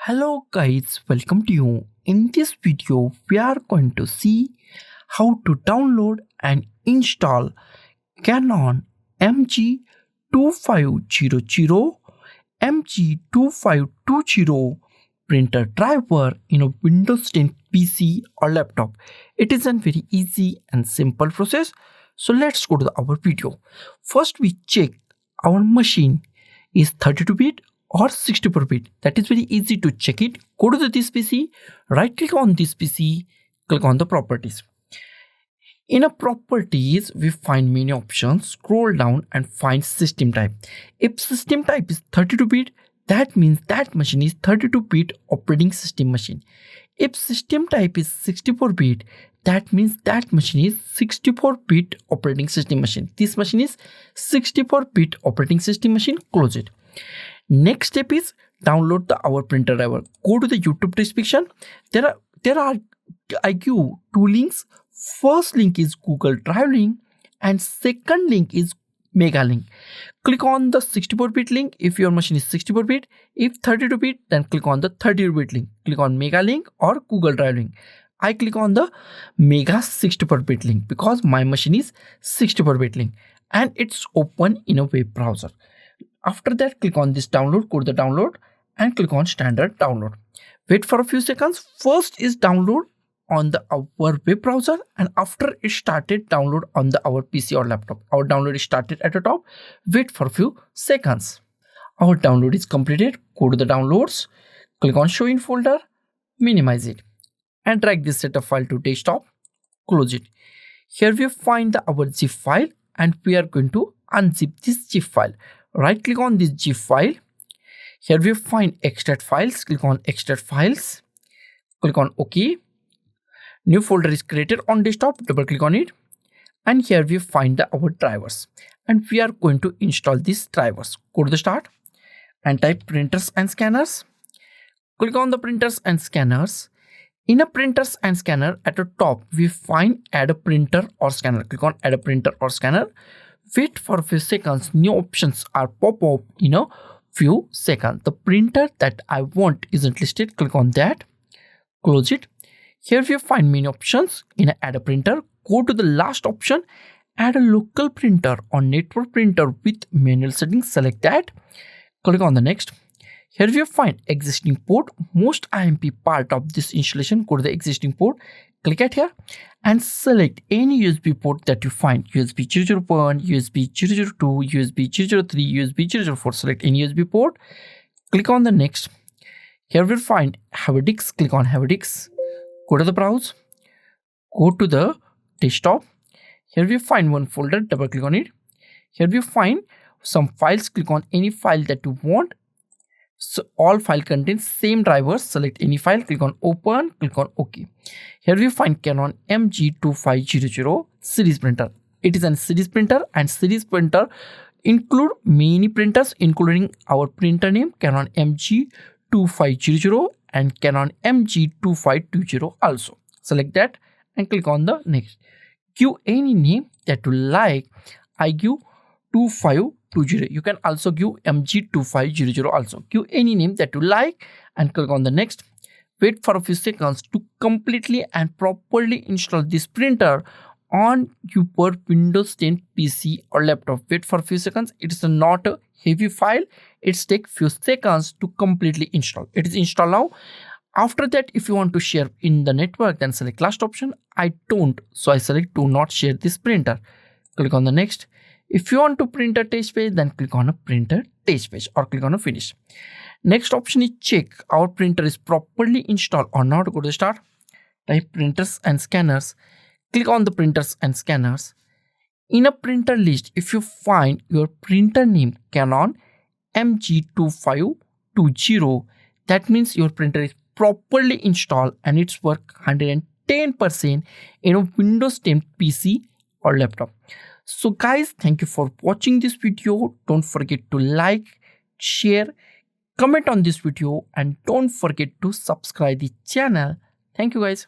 Hello guys, welcome to you. In this video, we are going to see how to download and install Canon MG2500 MG2520 printer driver in a Windows 10 PC or laptop. It is a very easy and simple process. So let's go to our video. First we check our machine is 32-bit or 64-bit. That is very easy to check it. Go to this PC, right click on this PC, click on the properties. In a properties, we find many options. Scroll down and find system type. If system type is 32-bit, that means that machine is 32-bit operating system machine. If system type is 64-bit, that means that machine is 64-bit operating system machine. This machine is 64-bit operating system machine. Close it. Next step is download our printer driver. Go to the YouTube description. There are I give two links. First link is Google Drive link and second link is Mega link. Click on the 64-bit link if your machine is 64-bit. If 32-bit, then click on the 32-bit link. Click on Mega link or Google Drive link. I click on the Mega 64-bit link because my machine is 64-bit link and it's open in a web browser. After that, click on this download, go to the download and click on standard download. Wait for a few seconds. First is download on our web browser and after it started, download on our PC or laptop. Our download is started at the top. Wait for a few seconds. Our download is completed. Go to the downloads, click on show in folder, minimize it and drag this setup file to desktop. Close it. Here we find our zip file and we are going to unzip this zip file. Right click on this zip file. Here we find extract files. Click on extract files. Click on OK. New folder is created on desktop. Double click on it. And here we find our drivers. And we are going to install these drivers. Go to the start and type printers and scanners. Click on the printers and scanners. In a printers and scanner at the top, we find add a printer or scanner. Click on add a printer or scanner. Wait for a few seconds. New options are pop up in a few seconds. The printer that I want isn't listed. Click on that. Close it. Here we find many options. In add a printer, go to the last option. Add a local printer or network printer with manual settings. Select that. Click on the next. Here we find existing port. Most IMP part of this installation. Go to the existing port. Click at here and select any USB port that you find. USB 001, USB 002, USB 003, USB 004. Select any USB port. Click on the next. Here we'll find have a disk. Click on have a disk. Go to the browse. Go to the desktop. Here we find one folder. Double click on it. Here we find some files. Click on any file that you want. So all file contains same drivers. Select any file, click on open, click on OK. Here we find Canon MG2500 series printer. It is a series printer and series printer include many printers including our printer name Canon MG2500 and Canon MG2520 also. Select that and click on the next. Give any name that you like. I give 2520. You can also give MG2500 also. Give any name that you like and click on the next. Wait for a few seconds to completely and properly install this printer on your Windows 10 PC or laptop. Wait for a few seconds. It is not a heavy file. It takes few seconds to completely install. It is installed now. After that, if you want to share in the network, then select last option. I don't, so I select do not share this printer. Click on the next. If you want to print a test page, then click on a printer test page or click on a finish. Next option is check our printer is properly installed or not. Go to start. Type printers and scanners. Click on the printers and scanners. In a printer list, if you find your printer name Canon MG2520, that means your printer is properly installed and it's work 110% in a Windows 10 PC or laptop. So guys, thank you for watching this video. Don't forget to like, share, comment on this video and don't forget to subscribe the channel. Thank you guys.